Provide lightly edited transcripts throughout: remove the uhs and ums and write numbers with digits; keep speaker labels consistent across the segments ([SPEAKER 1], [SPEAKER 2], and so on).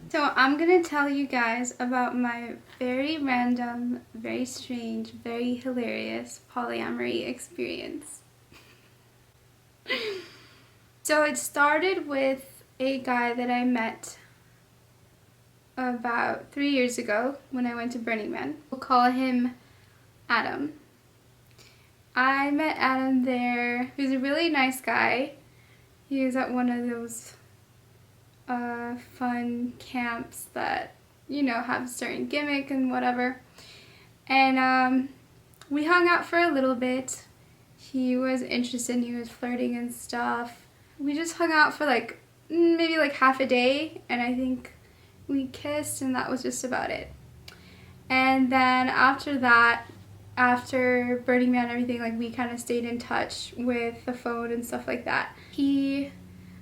[SPEAKER 1] So I'm gonna tell you guys about my very random, very strange, very hilarious polyamory experience. So it started with a guy that I met about 3 years ago when I went to Burning Man. We'll call him Adam. I met Adam there. He was a really nice guy. He was at one of those fun camps that, you know, have a certain gimmick and whatever. And we hung out for a little bit. He was interested, he was flirting and stuff. We just hung out for like maybe like half a day, and I think we kissed, and that was just about it. And then after that, after Burning Man and everything, like we kind of stayed in touch with the phone and stuff like that. He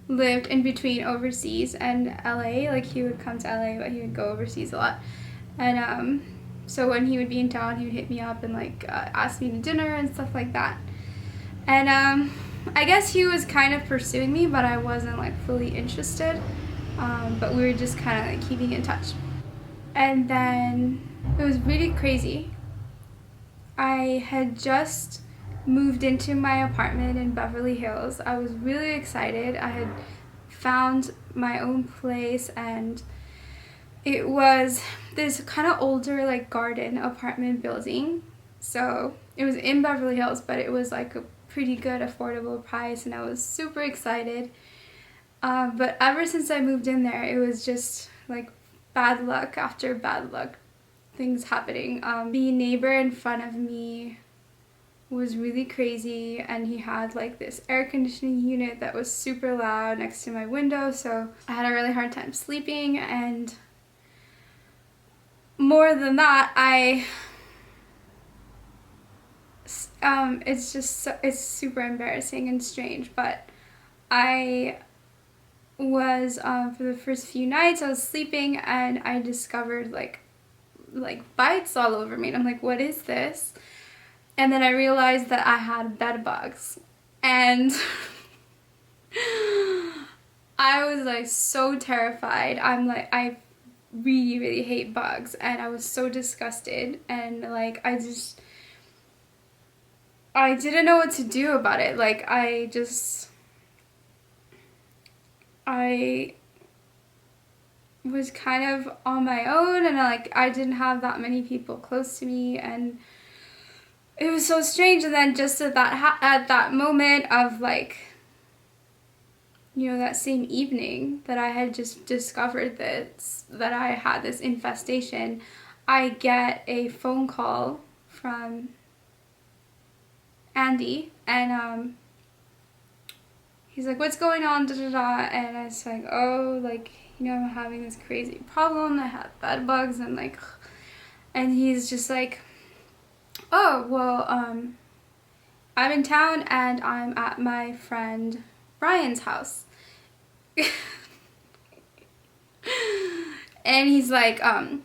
[SPEAKER 1] lived in between overseas and LA. Like he would come to LA, but he would go overseas a lot. And so when he would be in town, he would hit me up and like ask me to dinner and stuff like that. And I guess he was kind of pursuing me, but I wasn't like fully interested. But we were just kind of like keeping in touch. And then it was really crazy. I had just moved into my apartment in Beverly Hills. I was really excited. I had found my own place, and it was this kind of older like garden apartment building. So it was in Beverly Hills, but it was like a pretty good affordable price, and I was super excited. But ever since I moved in there, it was just like bad luck after bad luck, things happening. The neighbor in front of me was really crazy, and he had like this air conditioning unit that was super loud next to my window, so I had a really hard time sleeping. And more than that, it's super embarrassing and strange, but I was for the first few nights I was sleeping, and I discovered like bites all over me, and I'm like, what is this? And then I realized that I had bed bugs, and I was like so terrified. I really, really hate bugs, and I was so disgusted, and like I didn't know what to do about it. Like I was kind of on my own, and like I didn't have that many people close to me, and it was so strange. And then just at that moment of like, you know, that same evening that I had just discovered that I had this infestation, I get a phone call from Andy, and he's like, what's going on, da da da, and I was like, oh, like, you know, I'm having this crazy problem, I have bed bugs, and like, and he's just like, oh, well, I'm in town, and I'm at my friend Brian's house. And he's like, why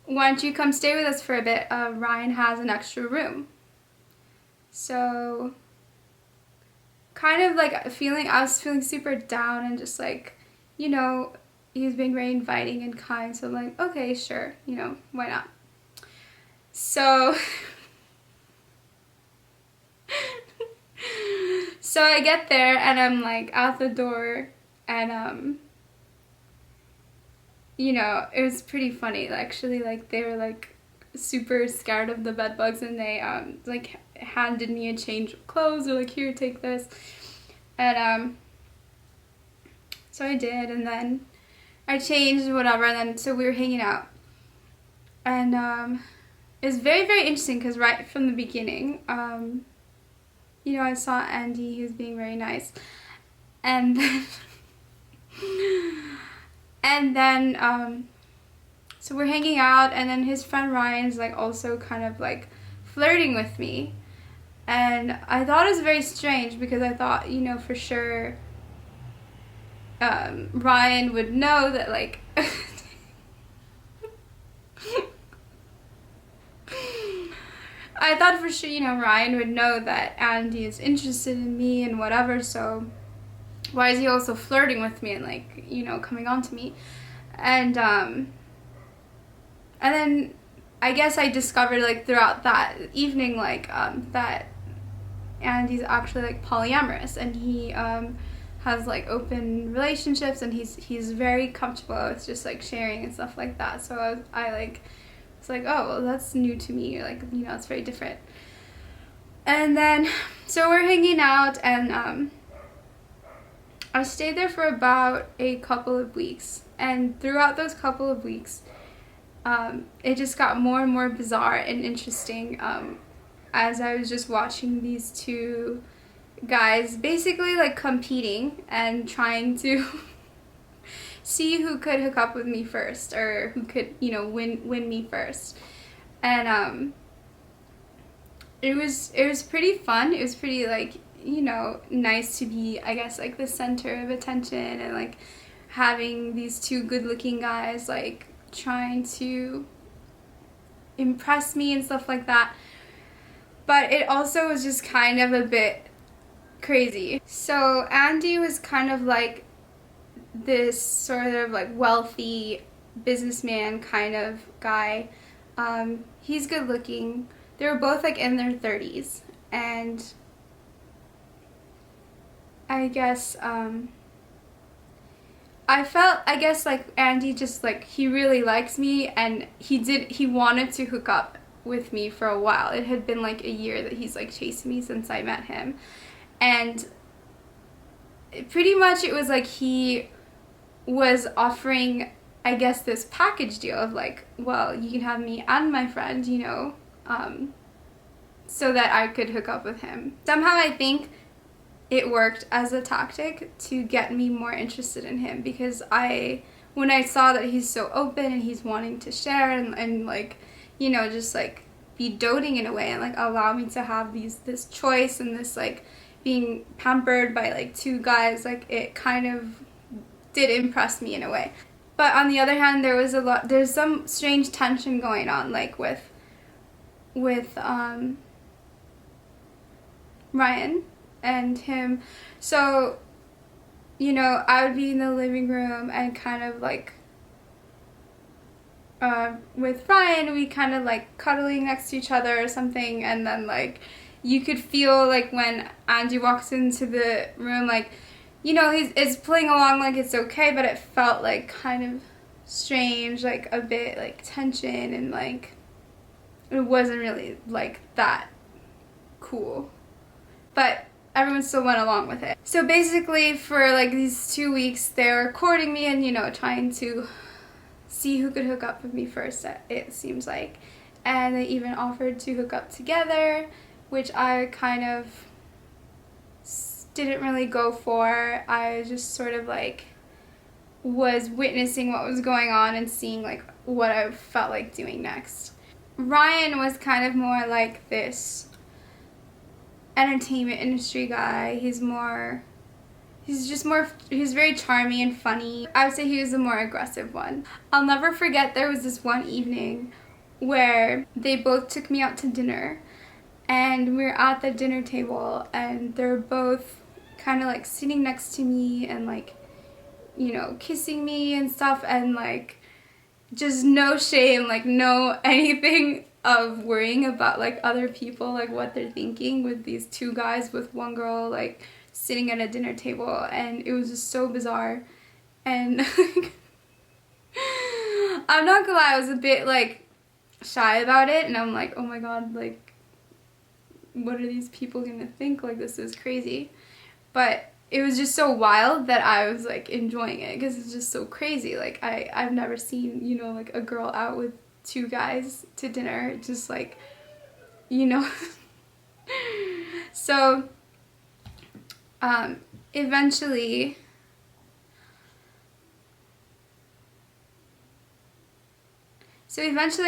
[SPEAKER 1] don't you come stay with us for a bit? Ryan has an extra room. So kind of like I was feeling super down, and just like, you know, he was being very inviting and kind, so I'm like, okay, sure, you know, why not? So so I get there, and I'm like out the door, and you know, it was pretty funny actually. Like they were like super scared of the bed bugs, and they like handed me a change of clothes. They're like, here, take this. And so I did, and then I changed, whatever, and then so we were hanging out, and it was very, very interesting, because right from the beginning, you know, I saw Andy, he was being very nice, and then so we're hanging out, and then his friend Ryan's like also kind of like flirting with me, and I thought it was very strange, because I thought, you know, for sure Ryan would know that, like I thought for sure, you know, Ryan would know that Andy is interested in me and whatever, so why is he also flirting with me and like, you know, coming on to me? And then I guess I discovered like throughout that evening like that Andy's actually like polyamorous, and he has like open relationships, and he's very comfortable with just like sharing and stuff like that. So I like was like, oh well, that's new to me, like, you know, it's very different. And then so we're hanging out, and I stayed there for about a couple of weeks, and throughout those couple of weeks it just got more and more bizarre and interesting as I was just watching these two guys basically like competing and trying to see who could hook up with me first, or who could, you know, win me first. And it was pretty fun. It was pretty like, you know, nice to be, I guess, like the center of attention, and like having these two good-looking guys like trying to impress me and stuff like that. But it also was just kind of a bit crazy. So Andy was kind of like this sort of like wealthy businessman kind of guy. He's good looking. They were both like in their 30s, and I guess I guess like Andy just like, he really likes me, and he wanted to hook up with me for a while. It had been like a year that he's like chasing me since I met him, and pretty much it was like he was offering, I guess, this package deal of like, well, you can have me and my friend, you know, so that I could hook up with him. Somehow I think it worked as a tactic to get me more interested in him, because when I saw that he's so open and he's wanting to share and like, you know, just like be doting in a way and like allow me to have this choice and this like being pampered by like two guys, like it kind of did impress me in a way. But on the other hand, there's some strange tension going on, like with Ryan and him. So, you know, I would be in the living room and kind of like with Ryan, we kind of like cuddling next to each other or something, and then like you could feel like when Andy walks into the room, like, you know, it's playing along like it's okay, but it felt like kind of strange, like a bit like tension, and like it wasn't really like that cool. But everyone still went along with it. So basically for like these 2 weeks they were courting me and, you know, trying to see who could hook up with me first, it seems like. And they even offered to hook up together, which I kind of didn't really go for. I just sort of like was witnessing what was going on and seeing like what I felt like doing next. Ryan was kind of more like this entertainment industry guy. He's very charming and funny. I would say he was the more aggressive one. I'll never forget, there was this one evening where they both took me out to dinner, and we were at the dinner table, and they're both kind of like sitting next to me and like, you know, kissing me and stuff, and like just no shame, like no anything of worrying about like other people, like what they're thinking, with these two guys with one girl like sitting at a dinner table. And it was just so bizarre. And I'm not gonna lie, I was a bit like shy about it, and I'm like, oh my god, like what are these people gonna think, like this is crazy. But it was just so wild that I was like enjoying it, because it's just so crazy. Like I've never seen, you know, like a girl out with two guys to dinner. It's just like, you know. So eventually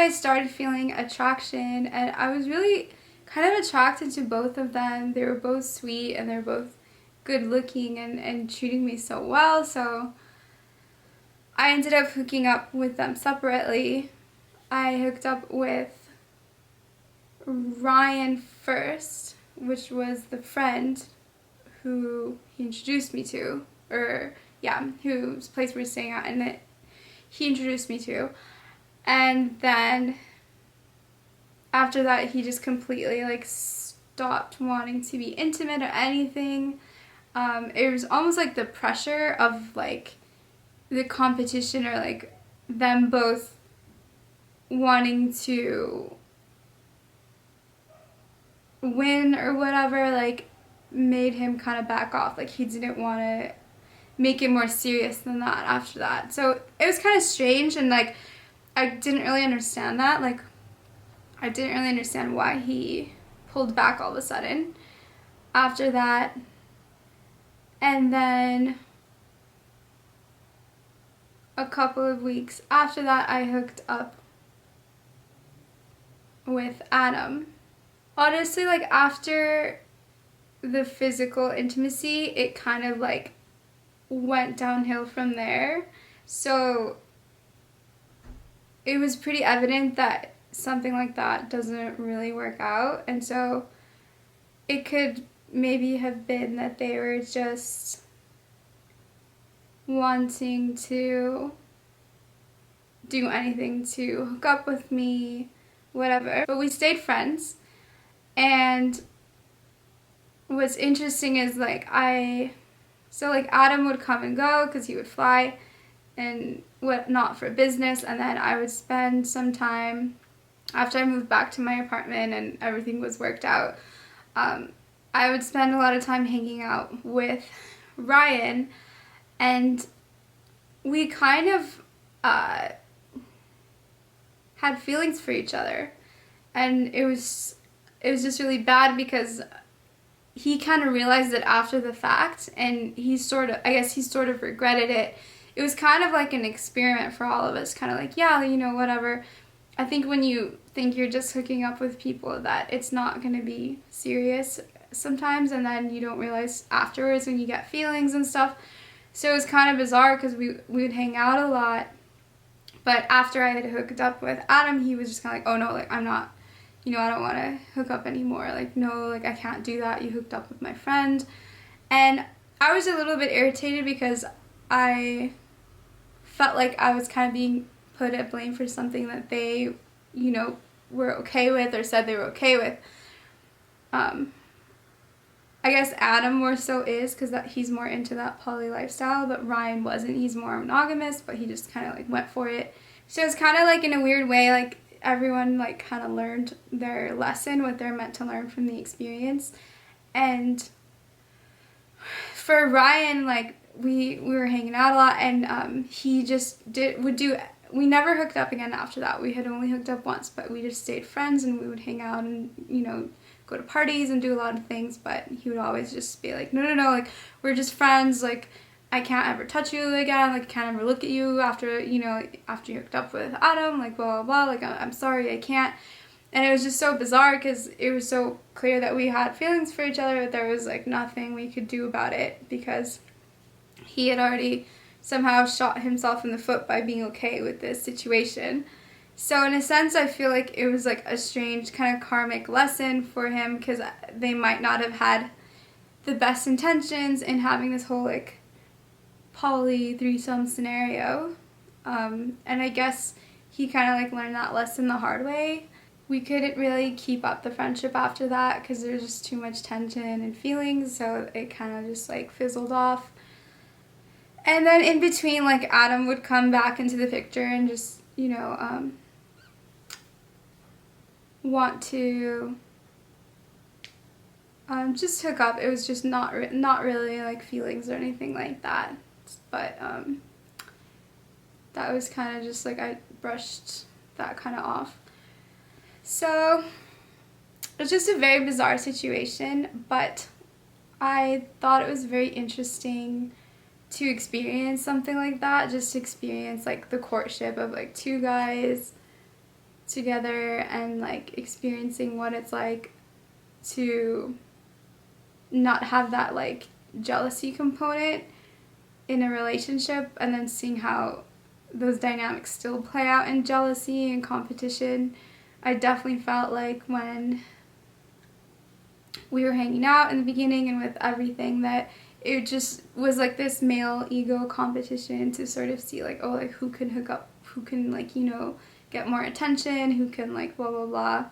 [SPEAKER 1] I started feeling attraction, and I was really kind of attracted to both of them. They were both sweet, and they're both good looking and treating me so well. So I ended up hooking up with them separately. I hooked up with Ryan first, which was the friend who he introduced me to, or yeah, whose place we're staying at, and that he introduced me to. And then after that, he just completely like stopped wanting to be intimate or anything. It was almost like the pressure of like the competition, or like them both wanting to win or whatever, like made him kind of back off. Like he didn't want to make it more serious than that after that. So it was kind of strange, and like I didn't really understand that. Like I didn't really understand why he pulled back all of a sudden after that. And then a couple of weeks after that, I hooked up with Adam. Honestly, like after the physical intimacy, it kind of like went downhill from there. So it was pretty evident that something like that doesn't really work out. And so it could maybe have been that they were just wanting to do anything to hook up with me, whatever. But we stayed friends. And what's interesting is like Adam would come and go because he would fly and whatnot for business, and then I would spend some time after I moved back to my apartment and everything was worked out. I would spend a lot of time hanging out with Ryan, and we kind of had feelings for each other, and it was just really bad because he kind of realized it after the fact, and he sort of regretted it. It was kind of like an experiment for all of us, kind of like, yeah, you know, whatever. I think when you think you're just hooking up with people that it's not going to be serious sometimes, and then you don't realize afterwards when you get feelings and stuff. So it was kind of bizarre because we would hang out a lot, but after I had hooked up with Adam, he was just kind of like, oh no, like I'm not, you know, I don't want to hook up anymore. Like, no, like I can't do that. You hooked up with my friend. And I was a little bit irritated because I felt like I was kind of being put at blame for something that they, you know, were okay with or said they were okay with. I guess Adam more so is because he's more into that poly lifestyle, but Ryan wasn't. He's more monogamous, but he just kind of like went for it. So it's kind of like in a weird way, like everyone like kind of learned their lesson, what they're meant to learn from the experience. And for Ryan, like we were hanging out a lot, and he just we never hooked up again after that. We had only hooked up once, but we just stayed friends, and we would hang out and, you know, go to parties and do a lot of things. But he would always just be like, no, like we're just friends, like I can't ever touch you again, like I can't ever look at you after, you know, after you hooked up with Adam, like blah blah blah, like I'm sorry, I can't. And it was just so bizarre because it was so clear that we had feelings for each other, but there was like nothing we could do about it because he had already somehow shot himself in the foot by being okay with this situation. So in a sense, I feel like it was like a strange kind of karmic lesson for him because they might not have had the best intentions in having this whole like poly threesome scenario. And I guess he kind of like learned that lesson the hard way. We couldn't really keep up the friendship after that because there was just too much tension and feelings, so it kind of just like fizzled off. And then in between, like Adam would come back into the picture and just, you know, want to just hook up. It was just not really like feelings or anything like that. But that was kind of just like I brushed that kind of off. So it's just a very bizarre situation, but I thought it was very interesting to experience something like that, just to experience like the courtship of like two guys together and like experiencing what it's like to not have that like jealousy component in a relationship, and then seeing how those dynamics still play out in jealousy and competition. I definitely felt like when we were hanging out in the beginning and with everything, that it just was like this male ego competition to sort of see like, oh, like who can hook up, who can like, you know, get more attention, who can like blah blah blah.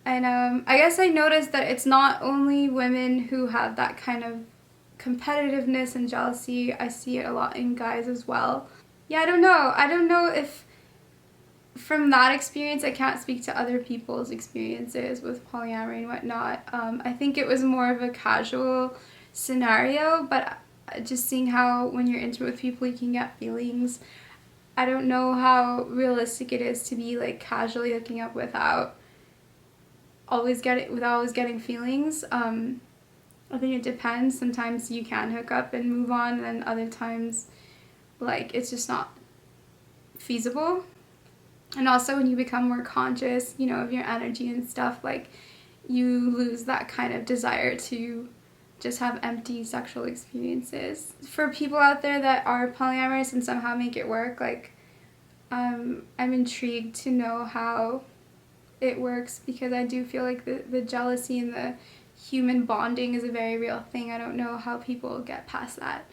[SPEAKER 1] And I guess I noticed that it's not only women who have that kind of competitiveness and jealousy. I see it a lot in guys as well. Yeah, I don't know if from that experience, I can't speak to other people's experiences with polyamory and whatnot. I think it was more of a casual scenario, but just seeing how when you're intimate with people you can get feelings. I don't know how realistic it is to be like casually hooking up without always getting feelings. I think it depends. Sometimes you can hook up and move on, and then other times like it's just not feasible. And also when you become more conscious, you know, of your energy and stuff, like you lose that kind of desire to just have empty sexual experiences. For people out there that are polyamorous and somehow make it work, like I'm intrigued to know how it works, because I do feel like the jealousy and the human bonding is a very real thing. I don't know how people get past that.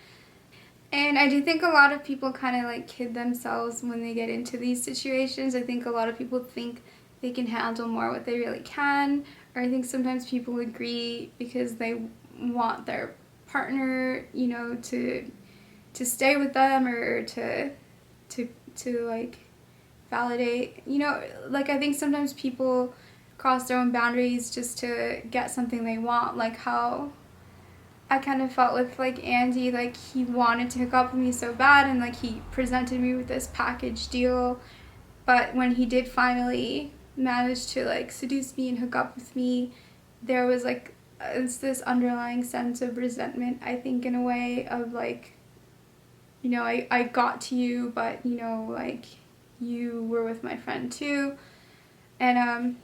[SPEAKER 1] And I do think a lot of people kind of like kid themselves when they get into these situations. I think a lot of people think they can handle more what they really can, or I think sometimes people agree because they want their partner, you know, to stay with them, or to like validate, you know, like I think sometimes people cross their own boundaries just to get something they want, like how I kind of felt with like Andy, like he wanted to hook up with me so bad, and like he presented me with this package deal, but when he did finally manage to like seduce me and hook up with me, there was like it's this underlying sense of resentment, I think, in a way of like, you know, I got to you, but you know, like you were with my friend too. And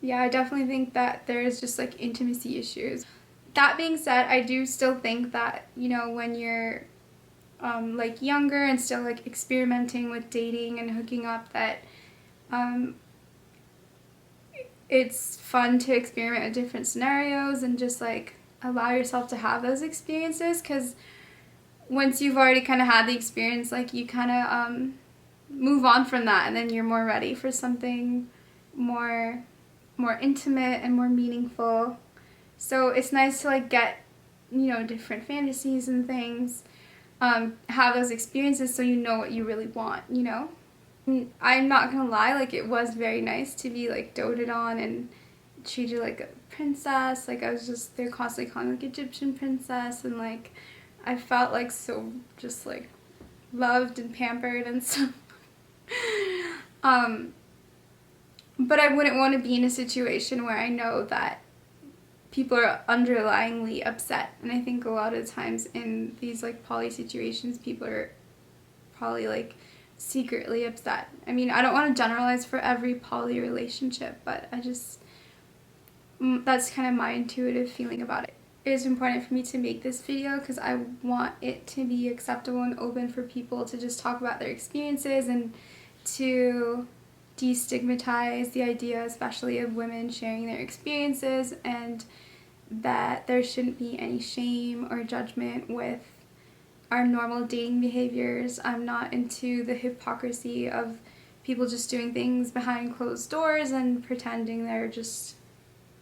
[SPEAKER 1] yeah, I definitely think that there's just like intimacy issues. That being said, I do still think that, you know, when you're like younger and still like experimenting with dating and hooking up, that it's fun to experiment with different scenarios and just like allow yourself to have those experiences, because once you've already kind of had the experience, like you kind of move on from that, and then you're more ready for something more intimate and more meaningful. So it's nice to like get, you know, different fantasies and things, have those experiences so you know what you really want, you know. And I'm not gonna lie, like it was very nice to be like doted on and treated like a princess. Like I was just, they're constantly calling like Egyptian princess, and like I felt like so just like loved and pampered and stuff. But I wouldn't want to be in a situation where I know that people are underlyingly upset. And I think a lot of times in these like poly situations, people are probably like secretly upset. I mean, I don't want to generalize for every poly relationship, but I just, that's kind of my intuitive feeling about it. It is important for me to make this video because I want it to be acceptable and open for people to just talk about their experiences, and to destigmatize the idea, especially of women sharing their experiences, and that there shouldn't be any shame or judgment with our normal dating behaviors. I'm not into the hypocrisy of people just doing things behind closed doors and pretending they're just,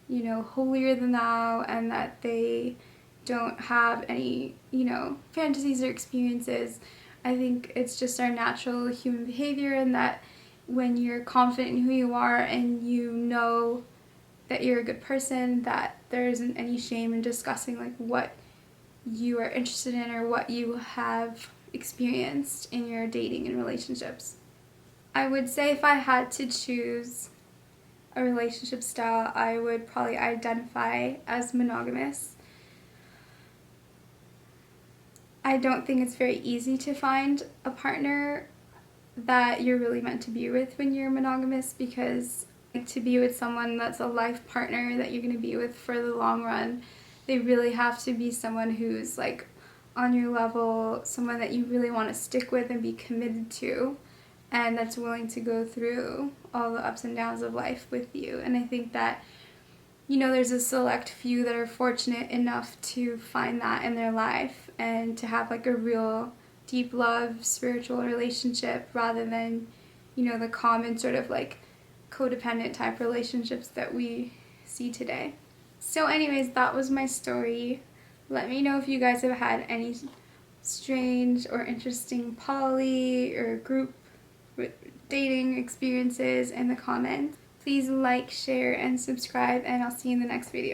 [SPEAKER 1] you know, holier than thou, and that they don't have any, you know, fantasies or experiences. I think it's just our natural human behavior, and that when you're confident in who you are and you know that you're a good person, that there isn't any shame in discussing like what you are interested in or what you have experienced in your dating and relationships. I would say if I had to choose a relationship style, I would probably identify as monogamous. I don't think it's very easy to find a partner that you're really meant to be with when you're monogamous, because to be with someone that's a life partner that you're going to be with for the long run, they really have to be someone who's like on your level, someone that you really want to stick with and be committed to, and that's willing to go through all the ups and downs of life with you. And I think that you know, there's a select few that are fortunate enough to find that in their life and to have like a real deep love, spiritual relationship rather than, you know, the common sort of like codependent type relationships that we see today. So anyways, that was my story. Let me know if you guys have had any strange or interesting poly or group dating experiences in the comments. Please like, share, and subscribe, and I'll see you in the next video.